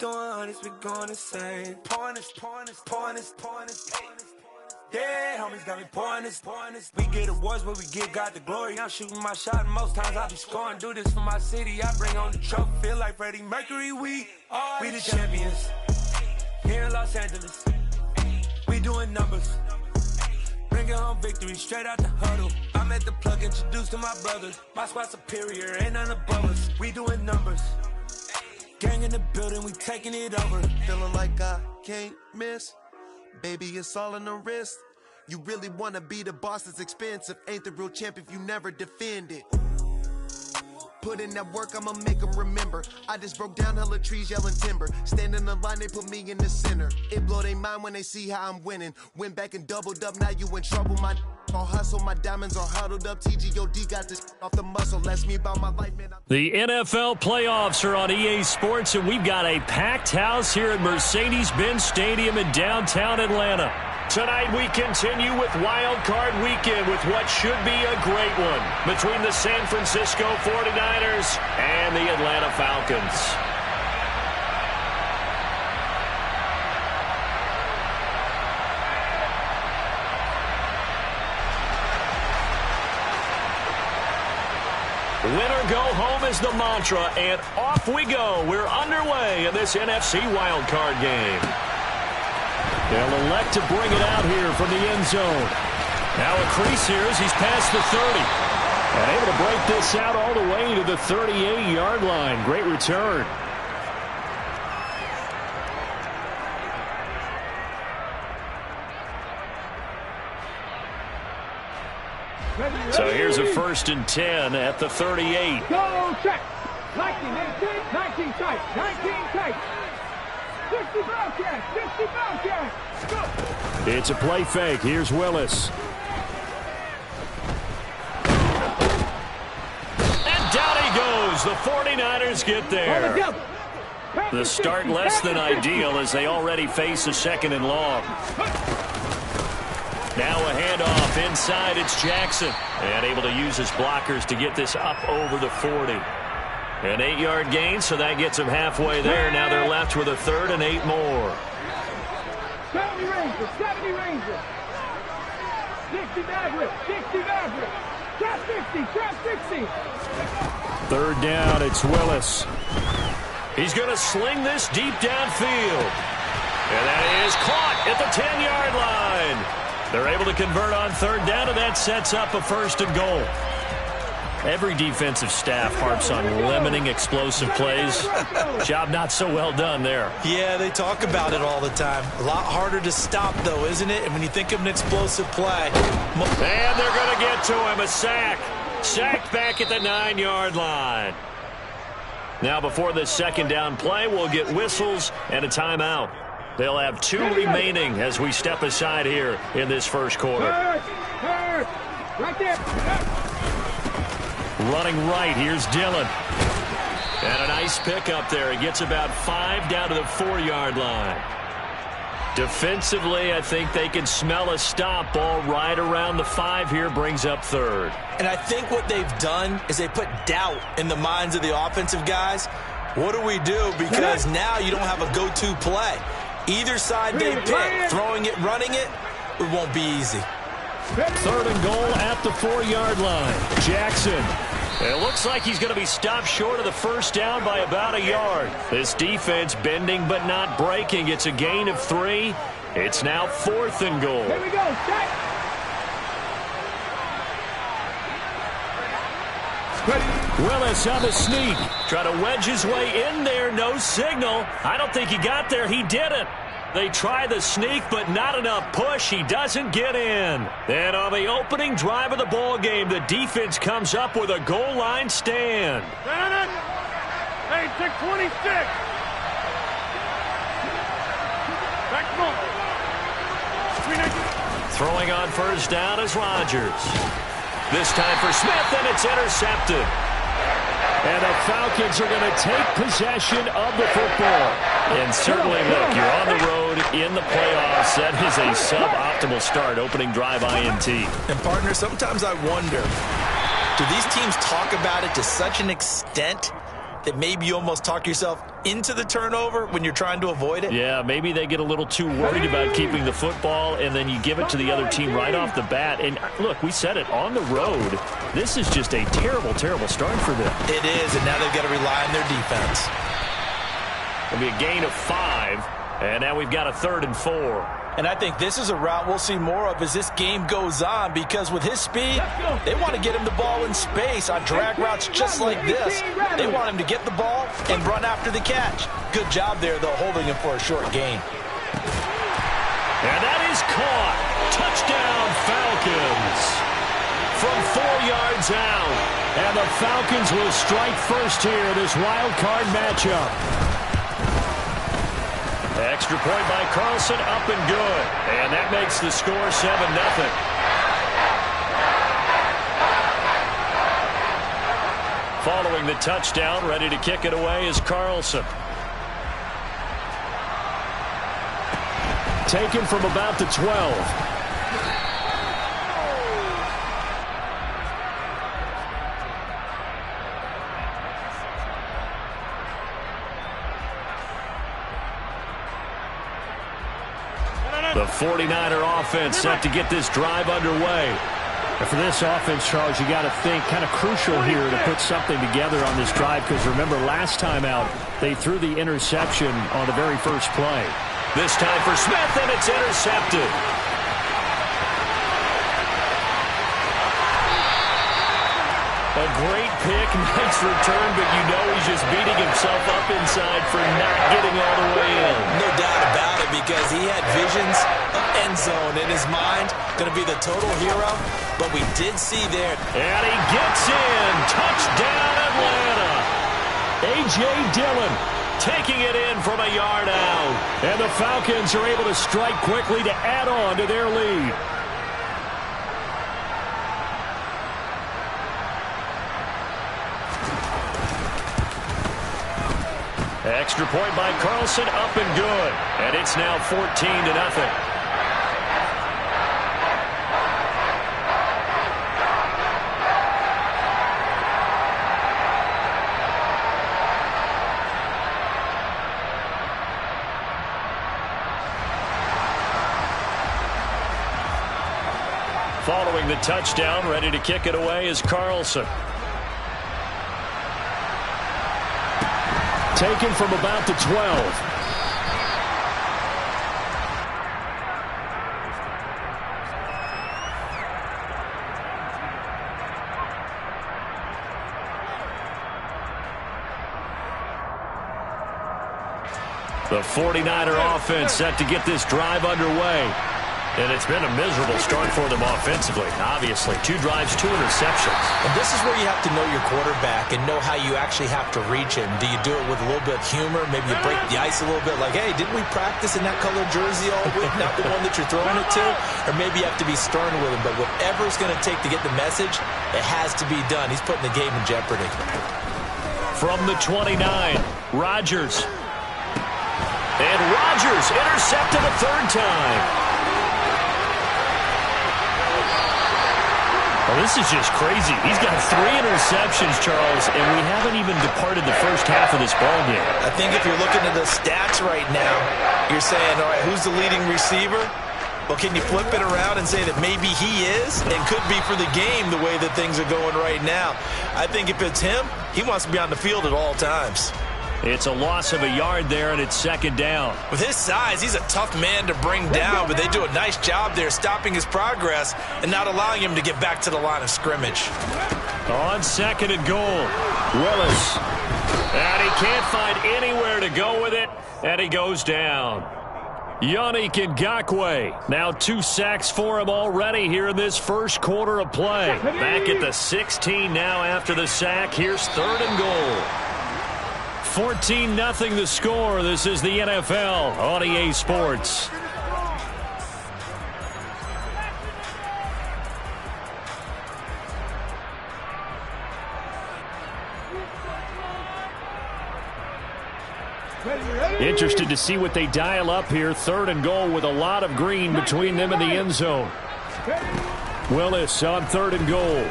doing hundreds, we going insane. Pointers. Yeah, homies got me pointers. We get awards, but we get God the glory. I'm shooting my shot, and most times I be scoring. Do this for my city, I bring on the trophy. Feel like Freddie Mercury, we the champions. Here in Los Angeles, we doing numbers. Bringing home victory straight out the huddle. I'm at the plug, introduced to my brothers. My squad superior, ain't none above us. We doing numbers. Gang in the building, we taking it over. Feeling like I can't miss. Baby, it's all in the wrist. You really wanna be the boss, it's expensive. Ain't the real champ if you never defend it. Put in that work, I'ma make them remember. I just broke down hella trees, yelling timber. Stand in the line, they put me in the center. It blow their mind when they see how I'm winning. Went back and doubled up, now you in trouble. My all hustle, my diamonds are huddled up. TGOD got this off the muscle. That's me about my life, man. The NFL playoffs are on EA Sports, and we've got a packed house here at Mercedes-Benz Stadium in downtown Atlanta. Tonight we continue with Wild Card Weekend with what should be a great one between the San Francisco 49ers and the Atlanta Falcons. Winner go home is the mantra, and off we go. We're underway in this NFC wildcard game. They'll elect to bring it out here from the end zone. Now a crease here as he's past the 30. And able to break this out all the way to the 38-yard line. Great return. So here's a 1st and 10 at the 38. Go check. 19 tight. 19 tight. 60 Bobcats. Go. It's a play fake. Here's Willis. And down he goes. The 49ers get there. The start less than ideal as they already face a 2nd and long. Now a handoff inside. It's Jackson. And able to use his blockers to get this up over the 40. An 8-yard gain, so that gets them halfway there. Now they're left with a 3rd and 8 more. 70 Rangers. 60 Mavericks. Trap 60. 3rd down, it's Willis. He's going to sling this deep downfield. And that is caught at the 10-yard line. They're able to convert on 3rd down, and that sets up a 1st and goal. Every defensive staff harps on limiting explosive plays. Job not so well done there. Yeah, they talk about it all the time. A lot harder to stop, though, isn't it? And when you think of an explosive play. And they're going to get to him. A sack. Sacked back at the 9-yard line. Now before this 2nd down play, we'll get whistles and a timeout. They'll have 2 remaining as we step aside here in this 1st quarter. Right there. Running right, here's Dillon. And a nice pick up there. He gets about 5 down to the 4-yard line. Defensively, I think they can smell a stop. Ball right around the 5 here, brings up 3rd. And I think what they've done is they put doubt in the minds of the offensive guys. What do we do? Because now you don't have a go-to play. Either side they pick, throwing it, running it, it won't be easy. 3rd and goal at the 4-yard line. Jackson. It looks like he's going to be stopped short of the 1st down by about a yard. This defense bending but not breaking. It's a gain of 3. It's now 4th and goal. Here we go. Willis on the sneak. Try to wedge his way in there. No signal. I don't think he got there. He didn't. They try the sneak, but not enough push. He doesn't get in. And on the opening drive of the ball game, the defense comes up with a goal line stand. Hey, 626. Back ball. Throwing on 1st down is Rodgers. This time for Smith, and it's intercepted. And the Falcons are going to take possession of the football. And certainly, look, you're on the road in the playoffs. That is a suboptimal start, opening drive INT. And, partner, sometimes I wonder, do these teams talk about it to such an extent that maybe you almost talk yourself into the turnover when you're trying to avoid it? Yeah, maybe they get a little too worried about keeping the football, and then you give it to the other team right off the bat. And look, we said it, on the road, this is just a terrible, terrible start for them. It is, and now they've got to rely on their defense. It'll be a gain of 5, and now we've got a 3rd and 4. And I think this is a route we'll see more of as this game goes on, because with his speed, they want to get him the ball in space on drag routes just like this. They want him to get the ball and run after the catch. Good job there, though, holding him for a short gain. And that is caught. Touchdown, Falcons. From 4 yards out. And the Falcons will strike first here in this wild card matchup. Extra point by Carlson, up and good. And that makes the score 7-0. Following the touchdown, ready to kick it away is Carlson. Taken from about the 12. The 49er offense set to get this drive underway. And for this offense, Charles, you got to think kind of crucial here to put something together on this drive, because remember last time out they threw the interception on the very first play. This time for Smith, and it's intercepted. A great pick, nice return, but you know he's just beating himself up inside for not getting all the way in. No doubt about it, because he had visions of end zone in his mind. Going to be the total hero, but we did see there. And he gets in. Touchdown, Atlanta. A.J. Dillon taking it in from a yard out. And the Falcons are able to strike quickly to add on to their lead. Extra point by Carlson, up and good. And it's now 14-0. Following the touchdown, ready to kick it away is Carlson. Taken from about the 12. The 49er offense set to get this drive underway. And it's been a miserable start for them offensively. Obviously, 2 drives, 2 interceptions. And this is where you have to know your quarterback and know how you actually have to reach him. Do you do it with a little bit of humor? Maybe you break the ice a little bit, like, hey, didn't we practice in that colored jersey all week, not the one that you're throwing it to? Or maybe you have to be stern with him. But whatever it's going to take to get the message, it has to be done. He's putting the game in jeopardy. From the 29, Rodgers. And Rodgers intercepted a 3rd time. Well, this is just crazy. He's got 3 interceptions, Charles, and we haven't even departed the first half of this ballgame. I think if you're looking at the stats right now, you're saying, all right, who's the leading receiver? Well, can you flip it around and say that maybe he is and could be for the game the way that things are going right now? I think if it's him, he wants to be on the field at all times. It's a loss of a yard there, and it's 2nd down. With his size, he's a tough man to bring down, but they do a nice job there stopping his progress and not allowing him to get back to the line of scrimmage. On 2nd and goal, Willis. And he can't find anywhere to go with it, and he goes down. Yannick Ngakoue. Now 2 sacks for him already here in this first quarter of play. Back at the 16 now after the sack. Here's 3rd and goal. 14-0 the score. This is the NFL on EA Sports. Interested to see what they dial up here. 3rd and goal with a lot of green between them and the end zone. Willis on 3rd and goal.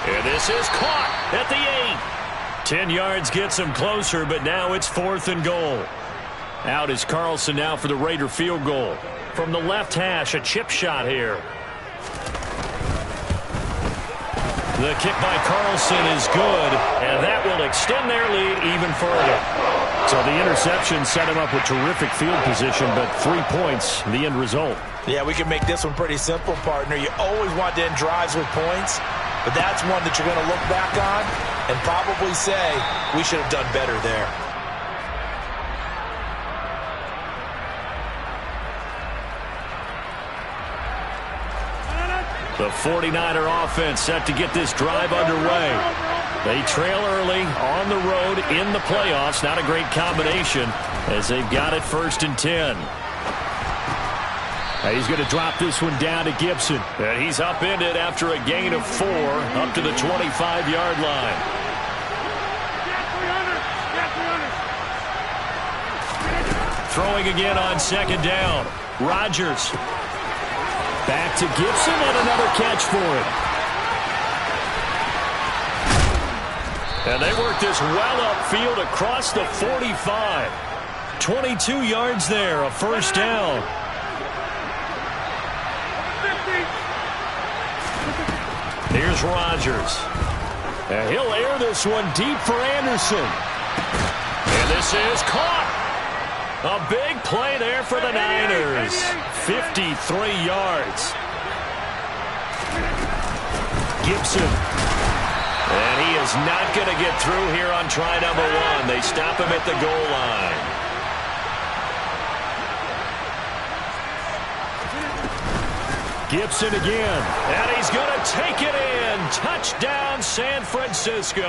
And this is caught at the 8. 10 yards gets him closer, but now it's 4th and goal. Out is Carlson now for the Raider field goal. From the left hash, a chip shot here. The kick by Carlson is good, and that will extend their lead even further. So the interception set him up with terrific field position, but 3 points, the end result. Yeah, we can make this one pretty simple, partner. You always want to end drives with points, but that's one that you're going to look back on and probably say, we should have done better there. The 49er offense set to get this drive underway. They trail early on the road in the playoffs. Not a great combination as they've got it 1st and 10. He's going to drop this one down to Gibson. And he's upended after a gain of 4 up to the 25-yard line. Throwing again on 2nd down. Rodgers. Back to Gibson and another catch for him. And they work this well upfield across the 45. 22 yards there, a 1st down. Here's Rodgers. And he'll air this one deep for Anderson. And this is caught. A big play there for the Niners. 53 yards. Gibson. And he is not going to get through here on try number 1. They stop him at the goal line. Gibson again. And he's going to take it in. Touchdown, San Francisco.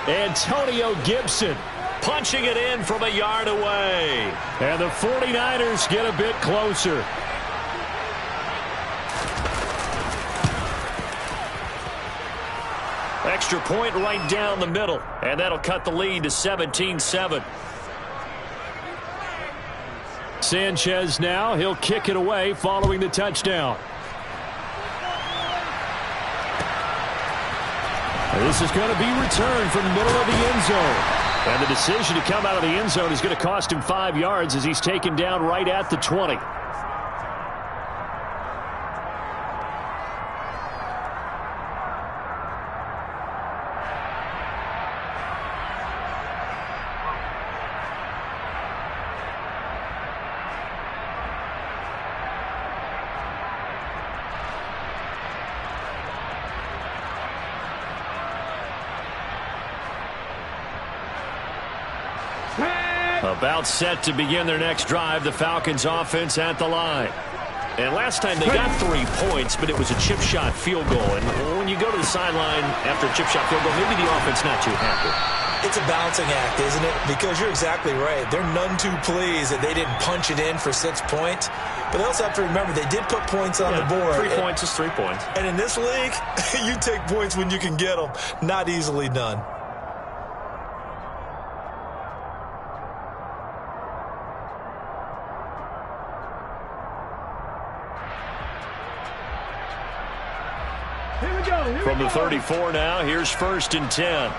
Antonio Gibson punching it in from a yard away. And the 49ers get a bit closer. Extra point right down the middle. And that'll cut the lead to 17-7. Sanchez now. He'll kick it away following the touchdown. And this is going to be returned from the middle of the end zone. And the decision to come out of the end zone is going to cost him 5 yards as he's taken down right at the 20. About set to begin their next drive, the Falcons offense at the line. And last time they got 3 points, but it was a chip shot field goal. And when you go to the sideline after a chip shot field goal, maybe the offense not too happy. It's a balancing act, isn't it? Because you're exactly right. They're none too pleased that they didn't punch it in for 6 points. But they also have to remember they did put points on the board. 3 points is 3 points. And in this league, you take points when you can get them. Not easily done. From the 34 now, here's 1st and 10.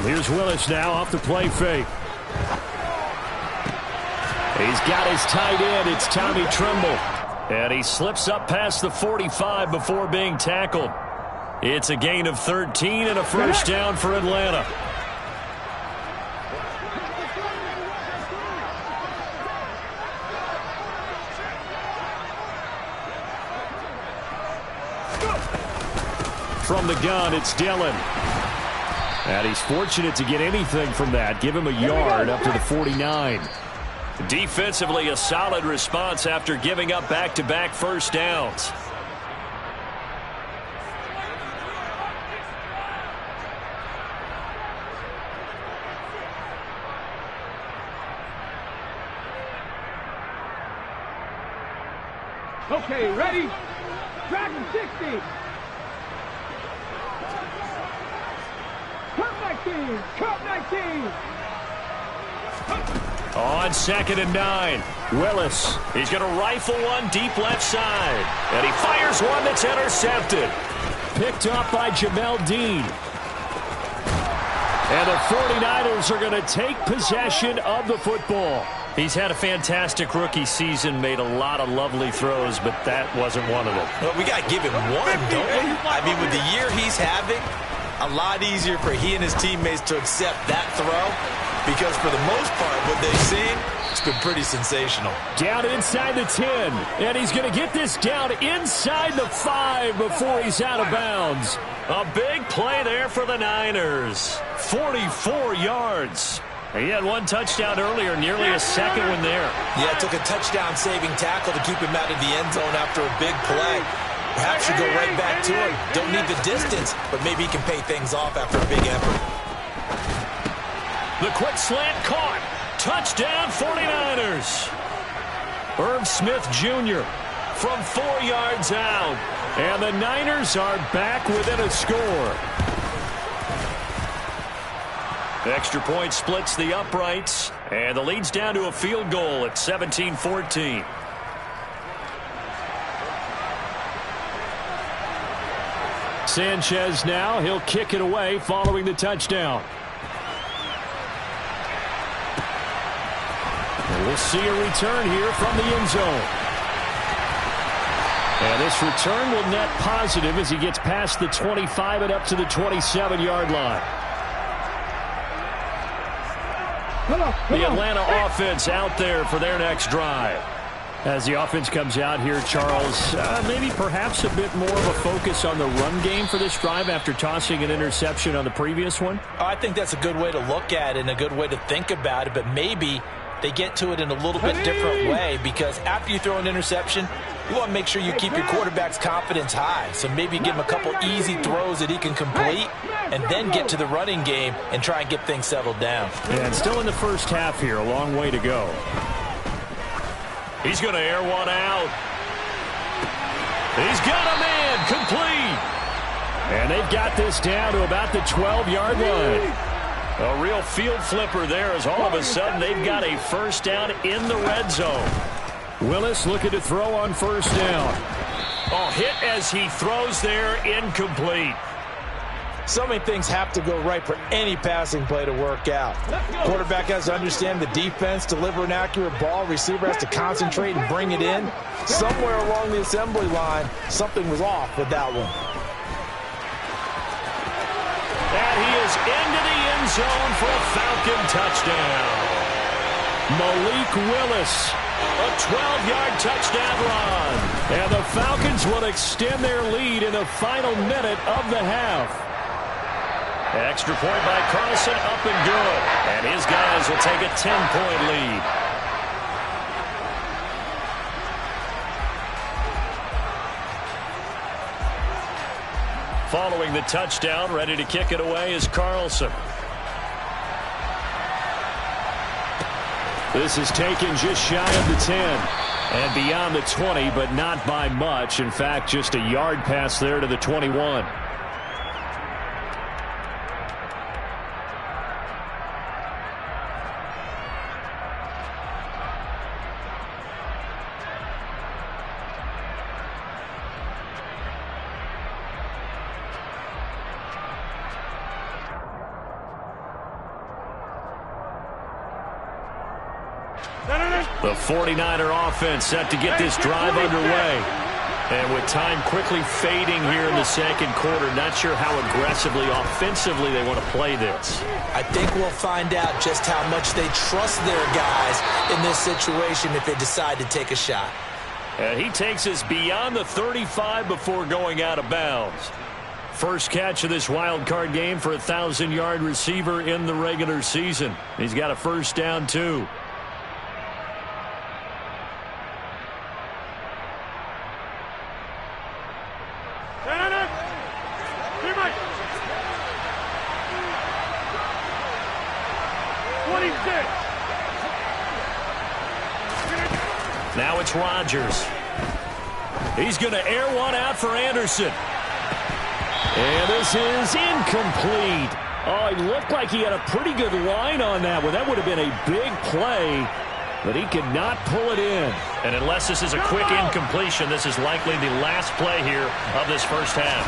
Here's Willis now off the play fake. He's got his tight end. It's Tommy Tremble. And he slips up past the 45 before being tackled. It's a gain of 13 and a 1st down for Atlanta. From the gun, it's Dillon. And he's fortunate to get anything from that. Give him a yard up to the 49. Defensively, a solid response after giving up back-to-back 1st downs. Okay, ready? Dragon 60. Cut 19. On 2nd and 9, Willis. He's going to rifle one deep left side. And he fires one that's intercepted. picked off by Jamel Dean. And the 49ers are going to take possession of the football. He's had a fantastic rookie season, made a lot of lovely throws, but that wasn't one of them. Well, we got to give him one, don't we? I mean, with the year he's having, a lot easier for he and his teammates to accept that throw, because for the most part, what they've seen, it's been pretty sensational. Down inside the 10, and he's going to get this down inside the 5 before he's out of bounds. A big play there for the Niners. 44 yards. He had one touchdown earlier, nearly a second one there. Yeah, it took a touchdown-saving tackle to keep him out of the end zone after a big play. Perhaps you go right back to him. Don't need the distance, but maybe he can pay things off after a big effort. The quick slant caught. Touchdown 49ers. Irv Smith Jr. from 4 yards out. And the Niners are back within a score. Extra point splits the uprights, and the lead's down to a field goal at 17-14. Sanchez now, he'll kick it away following the touchdown. And we'll see a return here from the end zone. And this return will net positive as he gets past the 25 and up to the 27-yard line. The Atlanta offense out there for their next drive. As the offense comes out here, Charles, maybe perhaps a bit more of a focus on the run game for this drive after tossing an interception on the previous one? I think that's a good way to look at it and a good way to think about it, but maybe they get to it in a little bit different way, because after you throw an interception, you want to make sure you keep your quarterback's confidence high. So maybe give him a couple easy throws that he can complete and then get to the running game and try and get things settled down. And still in the first half here, a long way to go. He's going to air one out. He's got a man complete. And they've got this down to about the 12-yard line. A real field flipper there, as all of a sudden they've got a first down in the red zone. Willis looking to throw on first down. Oh, hit as he throws there, incomplete. So many things have to go right for any passing play to work out. Quarterback has to understand the defense, deliver an accurate ball. Receiver has to concentrate and bring it in. Somewhere along the assembly line, something was off with that one. And he is into the end zone for a Falcon touchdown. Malik Willis. A 12-yard touchdown run. And the Falcons will extend their lead in the final minute of the half. Extra point by Carlson, up and good. And his guys will take a 10-point lead. Following the touchdown, ready to kick it away is Carlson. This is taken just shy of the 10 and beyond the 20, but not by much. In fact, just a yard pass there to the 21. The 49er offense set to get this drive underway. And with time quickly fading here in the second quarter, not sure how aggressively, offensively they want to play this. I think we'll find out just how much they trust their guys in this situation if they decide to take a shot. And he takes us beyond the 35 before going out of bounds. First catch of this wild card game for a 1,000-yard receiver in the regular season. He's got a first down, too. Now it's Rodgers. He's going to air one out for Anderson. And this is incomplete. Oh, it looked like he had a pretty good line on that one. That would have been a big play, but he could not pull it in. And unless this is a quick incompletion, this is likely the last play here of this first half.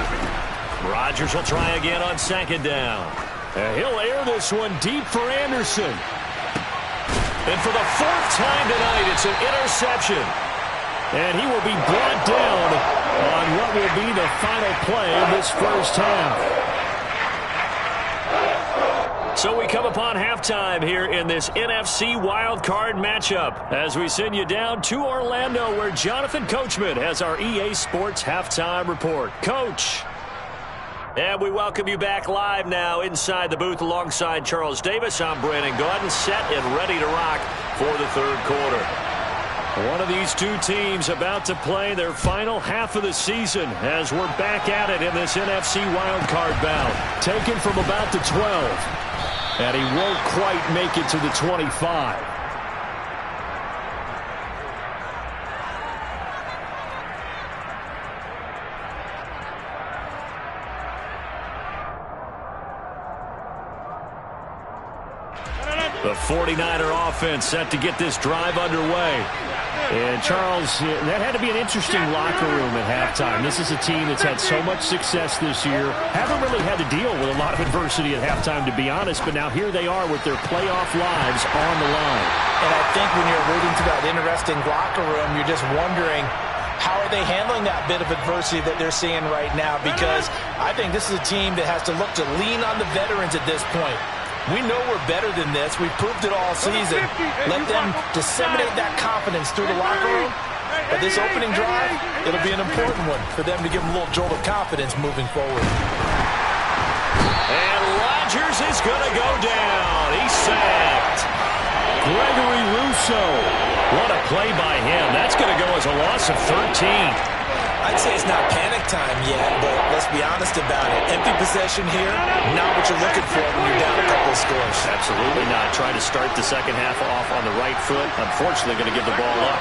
Rodgers will try again on second down. And he'll air this one deep for Anderson. And for the fourth time tonight, it's an interception. And he will be brought down on what will be the final play of this first half. So we come upon halftime here in this NFC wildcard matchup as we send you down to Orlando where Jonathan Coachman has our EA Sports halftime report. Coach. And we welcome you back live now inside the booth alongside Charles Davis. I'm Brandon Gaudin, set and ready to rock for the third quarter. One of these two teams about to play their final half of the season as we're back at it in this NFC wildcard bout. Taken from about the 12. And he won't quite make it to the 25. The 49er offense set to get this drive underway. And, Charles, that had to be an interesting locker room at halftime. This is a team that's had so much success this year. Haven't really had to deal with a lot of adversity at halftime, to be honest. But now here they are with their playoff lives on the line. And I think when you're alluding to that interesting locker room, you're just wondering, how are they handling that bit of adversity that they're seeing right now? Because I think this is a team that has to look to lean on the veterans at this point. We know we're better than this. We've proved it all season. Let them disseminate that confidence through the locker room. But this opening drive, it'll be an important one for them to give them a little jolt of confidence moving forward. And Rodgers is going to go down. He's sacked. Gregory Rousseau. What a play by him. That's going to go as a loss of 13. I'd say it's not panic time yet, but let's be honest about it. Empty possession here, not what you're looking for when you're down a couple of scores. Absolutely not. Trying to start the second half off on the right foot. Unfortunately, going to give the ball up.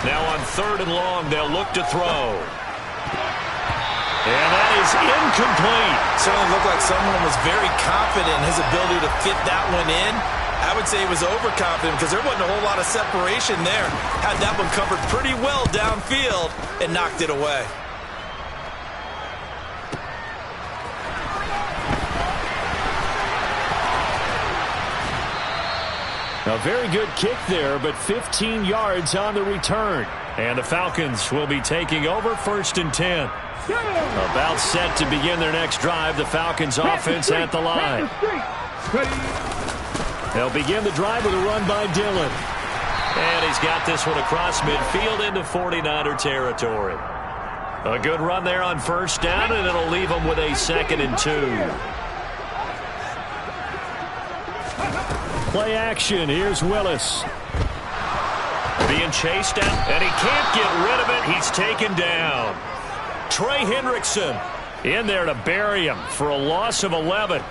Now on 3rd and long, they'll look to throw. And that is incomplete. Certainly looked like someone was very confident in his ability to fit that one in. I would say he was overconfident because there wasn't a whole lot of separation there. Had that one covered pretty well downfield and knocked it away. A very good kick there, but 15 yards on the return. And the Falcons will be taking over 1st and 10. About set to begin their next drive. The Falcons offense at the line. They'll begin the drive with a run by Dillon. And he's got this one across midfield into 49er territory. A good run there on 1st down, and it'll leave them with a 2nd and 2. Play action. Here's Willis. Being chased down, and he can't get rid of it. He's taken down. Trey Hendrickson in there to bury him for a loss of 11.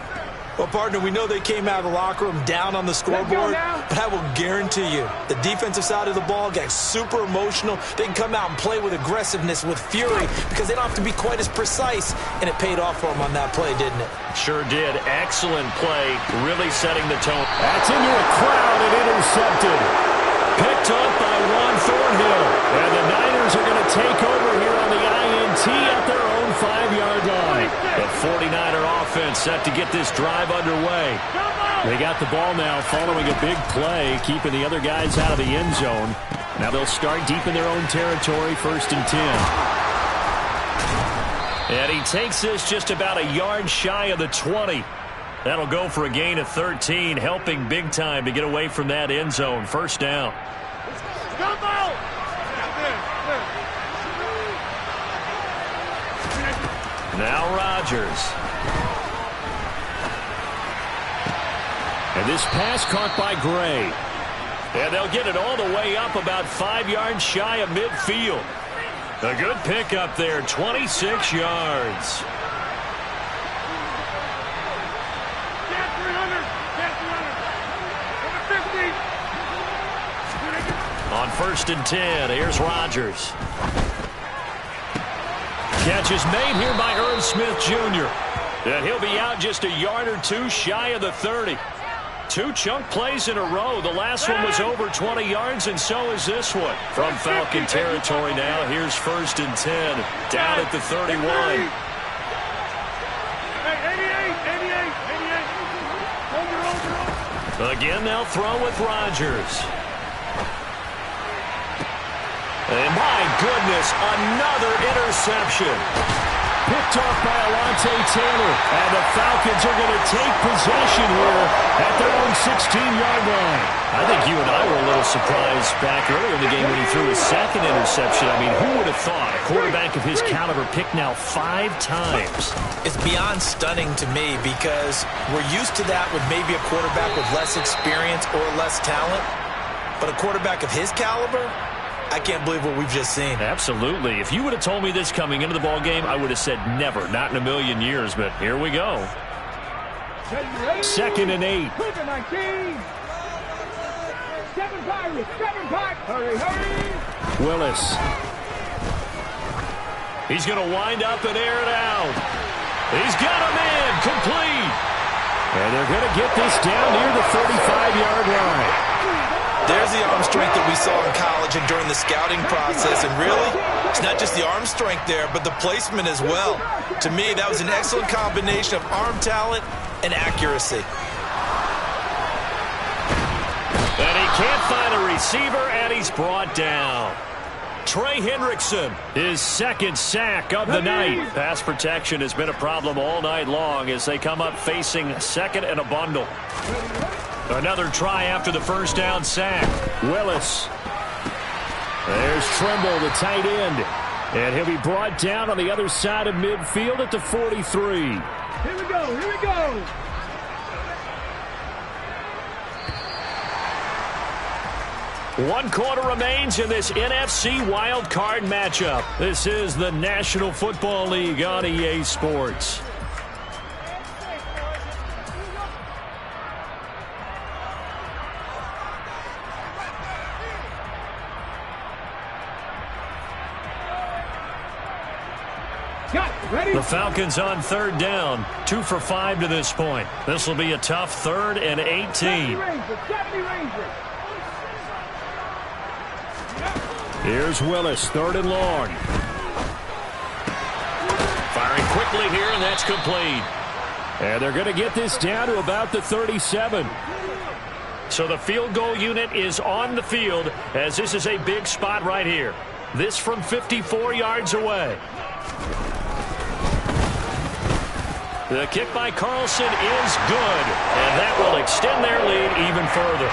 Well, partner, we know they came out of the locker room down on the scoreboard, but I will guarantee you the defensive side of the ball got super emotional. They can come out and play with aggressiveness, with fury, because they don't have to be quite as precise, and it paid off for them on that play, didn't it? Sure did. Excellent play, really setting the tone. That's into a crowd and intercepted. Picked up by Juan Thornhill. And the Niners are going to take over here on the INT at their own 5-yard line. The 49er offense set to get this drive underway. They got the ball now following a big play, keeping the other guys out of the end zone. Now they'll start deep in their own territory, 1st and 10. And he takes this just about a yard shy of the 20. That'll go for a gain of 13, helping big time to get away from that end zone. 1st down. Now Rodgers. And this pass caught by Gray. And they'll get it all the way up about 5 yards shy of midfield. A good pickup there, 26 yards. On 1st and 10, here's Rodgers. Catch is made here by Irv Smith Jr. And he'll be out just a yard or two shy of the 30. 2 chunk plays in a row. The last one was over 20 yards, and so is this one. From Falcon territory now, here's 1st and 10, down at the 31. Again, they'll throw with Rodgers. And my goodness, another interception. Picked off by Alontae Taylor. And the Falcons are going to take possession here at their own 16-yard line. I think you and I were a little surprised back earlier in the game when he threw his 2nd interception. I mean, who would have thought a quarterback of his caliber picked now 5 times? It's beyond stunning to me because we're used to that with maybe a quarterback with less experience or less talent. But a quarterback of his caliber, I can't believe what we've just seen. Absolutely. If you would have told me this coming into the ball game, I would have said never, not in a million years. But here we go. 2nd and 8. 7-5. Hurry. Willis. He's going to wind up and air it out. He's got him in. Complete. And they're going to get this down near the 35-yard line. There's the arm strength that we saw in college and during the scouting process. And really, it's not just the arm strength there, but the placement as well. To me, that was an excellent combination of arm talent and accuracy. And he can't find a receiver, and he's brought down. Trey Hendrickson, his 2nd sack of the night. Pass protection has been a problem all night long as they come up facing 2nd and a bundle. Another try after the 1st down sack. Willis. There's Trimble, the tight end. And he'll be brought down on the other side of midfield at the 43. Here we go. 1 quarter remains in this NFC Wild Card matchup. This is the National Football League on EA Sports. The Falcons on 3rd down, 2 for 5 to this point. This will be a tough 3rd and 18. Here's Willis, 3rd and long. Firing quickly here, and that's complete. And they're going to get this down to about the 37. So the field goal unit is on the field as this is a big spot right here. This from 54 yards away. The kick by Carlson is good, and that will extend their lead even further.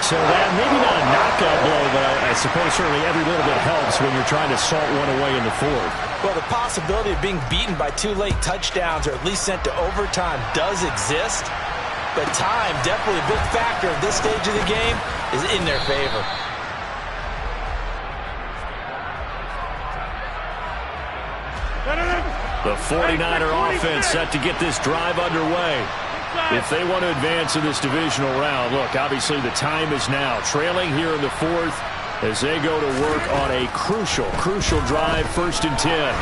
So that maybe not a knockout blow, but I suppose certainly every little bit helps when you're trying to salt one away in the 4th. Well, the possibility of being beaten by 2 late touchdowns or at least sent to overtime does exist, but time, definitely a big factor at this stage of the game, is in their favor. The 49er offense set to get this drive underway. If they want to advance in this divisional round, look, obviously the time is now. Trailing here in the 4th as they go to work on a crucial drive, 1st and 10.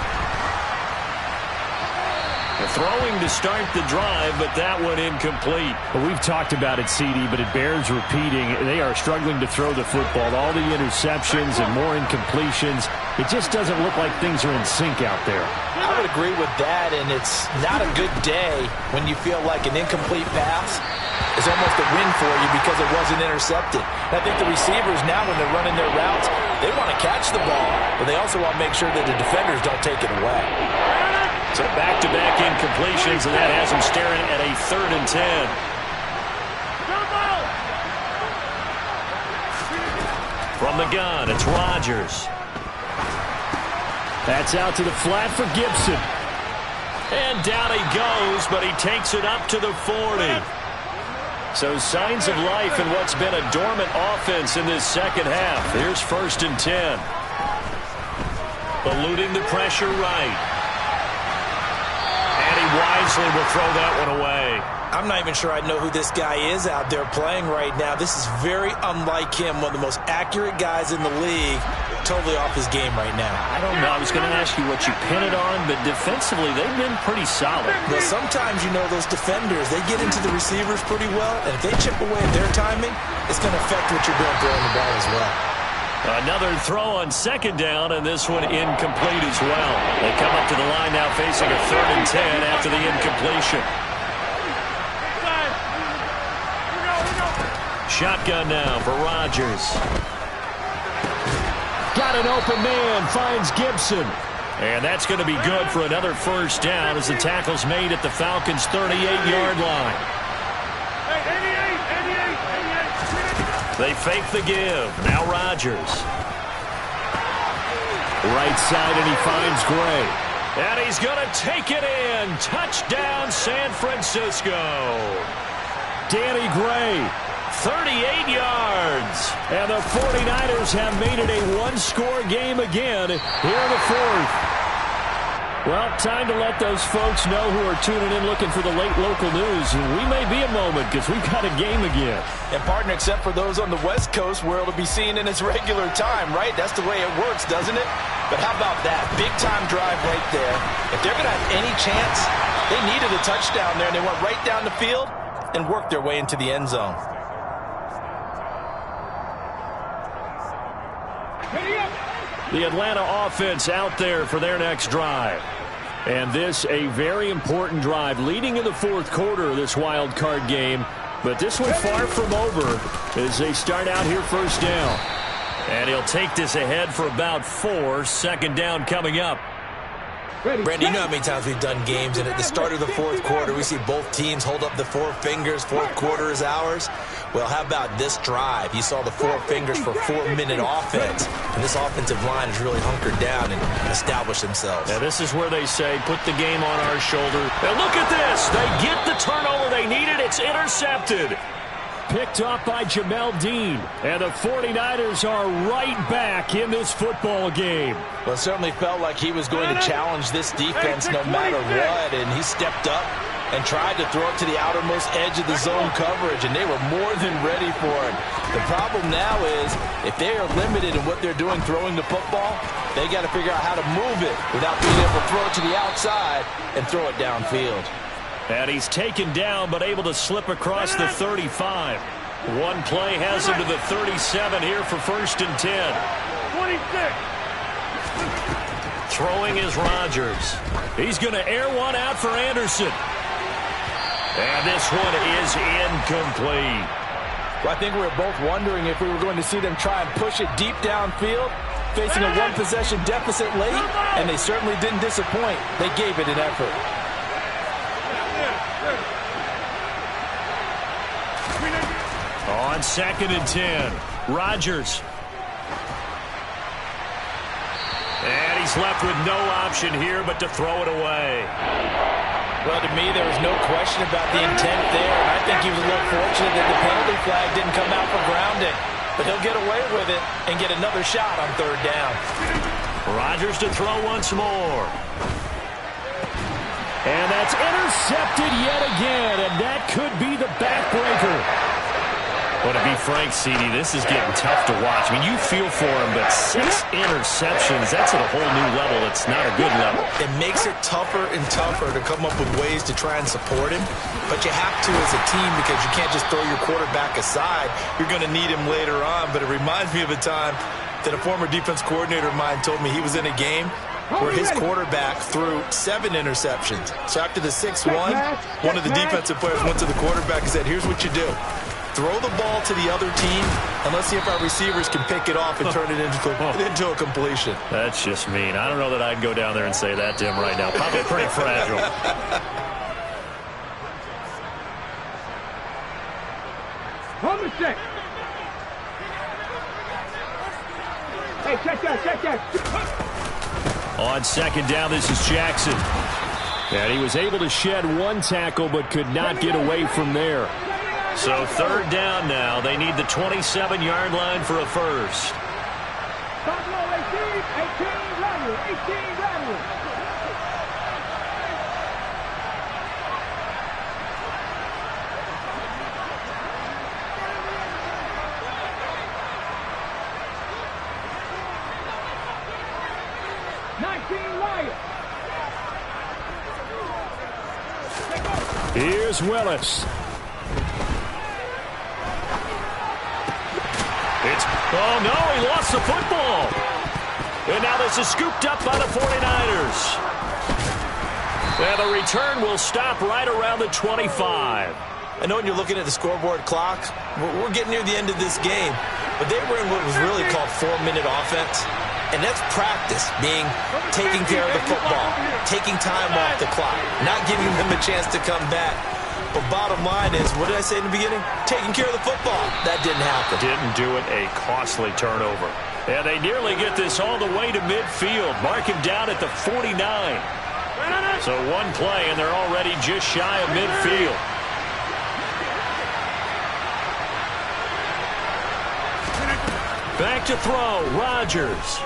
Throwing to start the drive, but that one incomplete. Well, we've talked about it, CD, but it bears repeating. They are struggling to throw the football. All the interceptions and more incompletions. It just doesn't look like things are in sync out there. I would agree with that, and it's not a good day when you feel like an incomplete pass is almost a win for you because it wasn't intercepted. And I think the receivers now, when they're running their routes, they want to catch the ball, but they also want to make sure that the defenders don't take it away. So back-to-back incompletions, and that has them staring at a 3rd and 10. From the gun, it's Rodgers. That's out to the flat for Gibson. And down he goes, but he takes it up to the 40. So signs of life in what's been a dormant offense in this 2nd half. Here's 1st and 10. Eluding the pressure right. wisely will throw that one away. I'm not even sure I know who this guy is out there playing right now. This is very unlike him, one of the most accurate guys in the league. Totally off his game right now. I don't know. I was going to ask you what you pin it on, but defensively, they've been pretty solid. Well, sometimes, you know, those defenders, they get into the receivers pretty well, and if they chip away at their timing, it's going to affect what you're doing throwing the ball as well. Another throw on second down, and this one incomplete as well. They come up to the line now facing a 3rd and 10 after the incompletion. Shotgun now for Rodgers. Got an open man, finds Gibson. And that's going to be good for another first down as the tackle's made at the Falcons' 38-yard line. They fake the give. Now Rodgers. Right side, and he finds Gray. And he's going to take it in. Touchdown, San Francisco. Danny Gray. 38 yards. And the 49ers have made it a one-score game again here in the 4th. Well, time to let those folks know who are tuning in looking for the late local news. We may be a moment because we've got a game again. And, partner, except for those on the West Coast where it'll be seen in its regular time, right? That's the way it works, doesn't it? But how about that? Big-time drive right there. If they're going to have any chance, they needed a touchdown there, and they went right down the field and worked their way into the end zone. The Atlanta offense out there for their next drive. And this a very important drive leading in the 4th quarter of this wild card game. But this one far from over as they start out here first down. And he'll take this ahead for about 4. Second down coming up. Randy, you know how many times we've done games, and at the start of the 4th quarter, we see both teams hold up the 4 fingers, 4th quarter is ours. Well, how about this drive? You saw the 4 fingers for 4-minute offense, and this offensive line has really hunkered down and established themselves. Now, this is where they say, put the game on our shoulder. And look at this. They get the turnover they needed. It's intercepted. Picked off by Jamel Dean. And the 49ers are right back in this football game. Well, it certainly felt like he was going to challenge this defense no matter what, and he stepped up and tried to throw it to the outermost edge of the zone coverage, and they were more than ready for it. The problem now is if they are limited in what they're doing throwing the football, they got to figure out how to move it without being able to throw it to the outside and throw it downfield. And he's taken down but able to slip across the 35. One play has him to the 37 here for 1st and 10. 26. Throwing is Rodgers. He's going to air one out for Anderson. And this one is incomplete. Well, I think we were both wondering if we were going to see them try and push it deep downfield, facing a one-possession deficit late, and they certainly didn't disappoint. They gave it an effort. On 2nd and 10, Rodgers. And he's left with no option here but to throw it away. Well, to me, there was no question about the intent there, and I think he was a little fortunate that the penalty flag didn't come out for grounding. But he'll get away with it and get another shot on 3rd down. Rodgers to throw once more. And that's intercepted yet again, and that could be the backbreaker. Well, to be frank, CD, this is getting tough to watch. I mean, you feel for him, but 6 interceptions, that's at a whole new level. It's not a good level. It makes it tougher and tougher to come up with ways to try and support him, but you have to as a team because you can't just throw your quarterback aside. You're going to need him later on, but it reminds me of a time that a former defense coordinator of mine told me he was in a game where his quarterback threw 7 interceptions. So after the 6-1, one of the defensive players went to the quarterback and said, here's what you do. Throw the ball to the other team, and let's see if our receivers can pick it off and turn it into a completion. That's just mean. I don't know that I'd go down there and say that to him right now. Probably pretty fragile. Hold the check. Hey, check that. On 2nd down, this is Jackson. And he was able to shed 1 tackle but could not get away from there. So 3rd down now. They need the 27-yard line for a first. Buffalo 18 Rattler. Here's Willis. Oh, no, he lost the football. And now this is scooped up by the 49ers. And the return will stop right around the 25. I know when you're looking at the scoreboard clock, we're getting near the end of this game, but they were in what was really called 4-minute offense. And that's practice, being taking care of the football, taking time off the clock, not giving them a chance to come back. But bottom line is, what did I say in the beginning? Taking care of the football. That didn't happen. Didn't do it, a costly turnover. And they nearly get this all the way to midfield. Mark him down at the 49. So one play, and they're already just shy of midfield. Back to throw, Rodgers.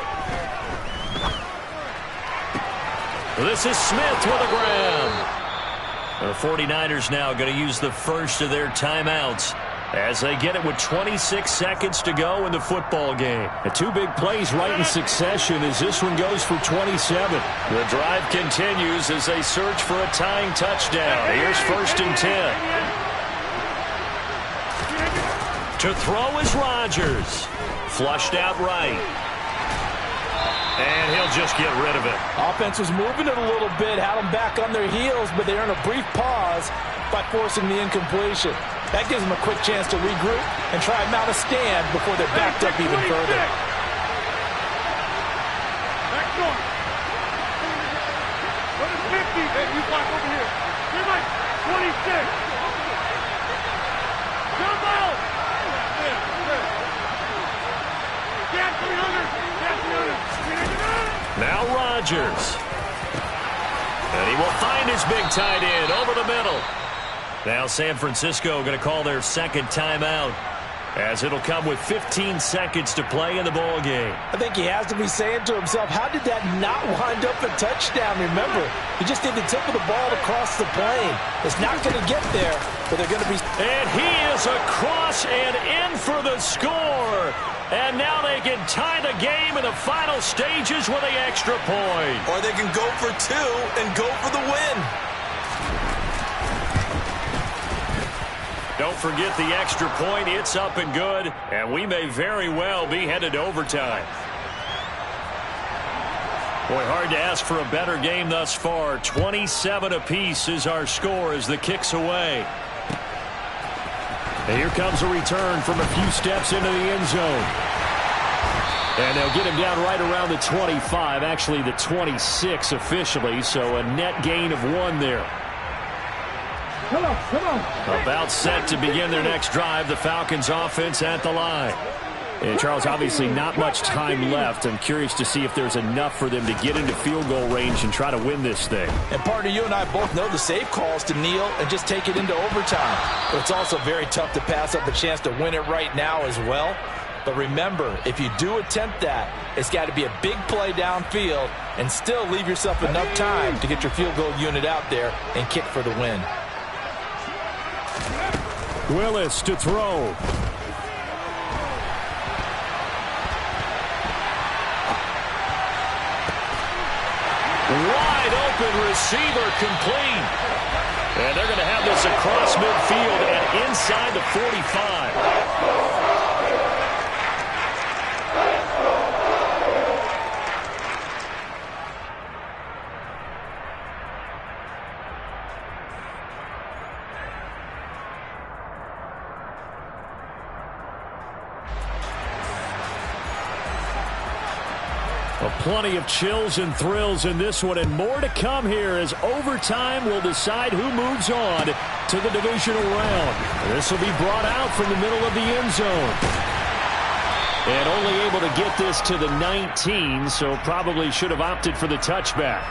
This is Smith with a grab. The 49ers now going to use the first of their timeouts as they get it with 26 seconds to go in the football game. The two big plays right in succession as this one goes for 27. The drive continues as they search for a tying touchdown. Here's 1st and 10. To throw is Rodgers. Flushed out right. And he'll just get rid of it. Offense was moving it a little bit, had them back on their heels, but they earned a brief pause by forcing the incompletion. That gives them a quick chance to regroup and try and mount a stand before they're backed up even further. Back door. Go to 50. Hey, you block over here. You're like 26. Jump out. Get 300. Now Rodgers. And he will find his big tight end over the middle. Now San Francisco going to call their second timeout as it'll come with 15 seconds to play in the ball game. I think he has to be saying to himself, how did that not wind up a touchdown? Remember, he just did the tip of the ball across the plane. It's not going to get there, but they're going to be... And he is across and in for the score. And now they can tie the game in the final stages with the extra point. Or they can go for two and go for the win. Don't forget the extra point. It's up and good. And we may very well be headed to overtime. Boy, hard to ask for a better game thus far. 27 apiece is our score as the kick's away. And here comes a return from a few steps into the end zone. And they'll get him down right around the 25, actually the 26 officially, so a net gain of 1 there. Come on. About set to begin their next drive, the Falcons offense at the line. And Charles, obviously not much time left. I'm curious to see if there's enough for them to get into field goal range and try to win this thing. And partner, you and I both know the safe calls to kneel and just take it into overtime. But it's also very tough to pass up a chance to win it right now as well. But remember, if you do attempt that, it's got to be a big play downfield and still leave yourself enough time to get your field goal unit out there and kick for the win. Willis to throw. Wide open receiver complete. And they're going to have this across midfield and inside the 45. Well, plenty of chills and thrills in this one, and more to come here as overtime will decide who moves on to the divisional round. This will be brought out from the middle of the end zone. And only able to get this to the 19, so probably should have opted for the touchback.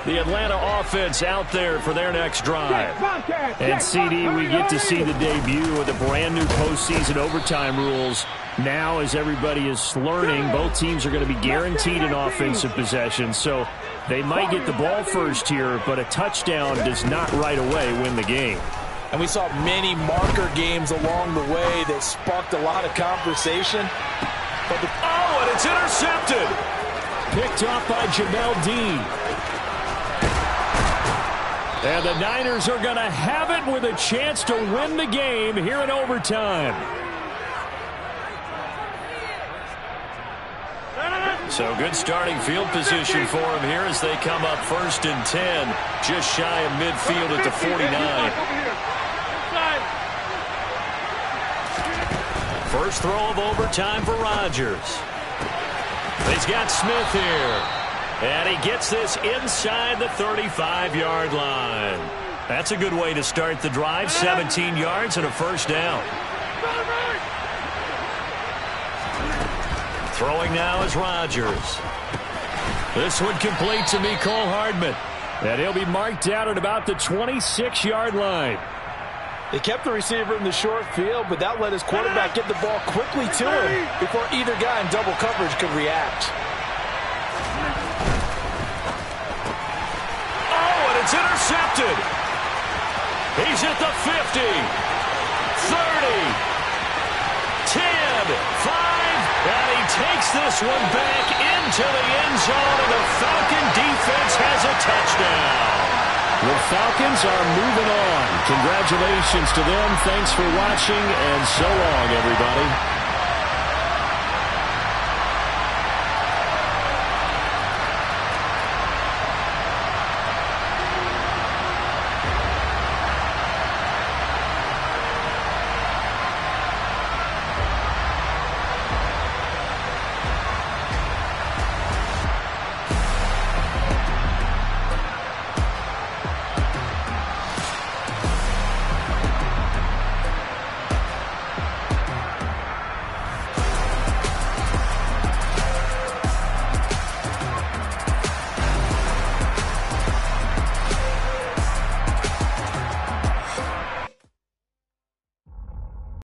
The Atlanta offense out there for their next drive. And CD, we get to see the debut of the brand new postseason overtime rules. Now, as everybody is learning, both teams are going to be guaranteed an offensive possession. So they might get the ball first here, but a touchdown does not right away win the game. And we saw many marker games along the way that sparked a lot of conversation. Oh, and it's intercepted. Picked off by Jamel Dean. And the Niners are going to have it with a chance to win the game here in overtime. So good starting field position for him here as they come up 1st and 10, just shy of midfield at the 49. First throw of overtime for Rodgers. He's got Smith here. And he gets this inside the 35-yard line. That's a good way to start the drive. 17 yards and a first down. Throwing now is Rodgers. This one complete to Mecole Hardman. And he'll be marked out at about the 26-yard line. They kept the receiver in the short field, but that let his quarterback get the ball quickly to him before either guy in double coverage could react. Oh, and it's intercepted. He's at the 50, 30, 10, 5, and he takes this one back into the end zone, and the Falcon defense has a touchdown. The Falcons are moving on. Congratulations to them. Thanks for watching, and so long, everybody.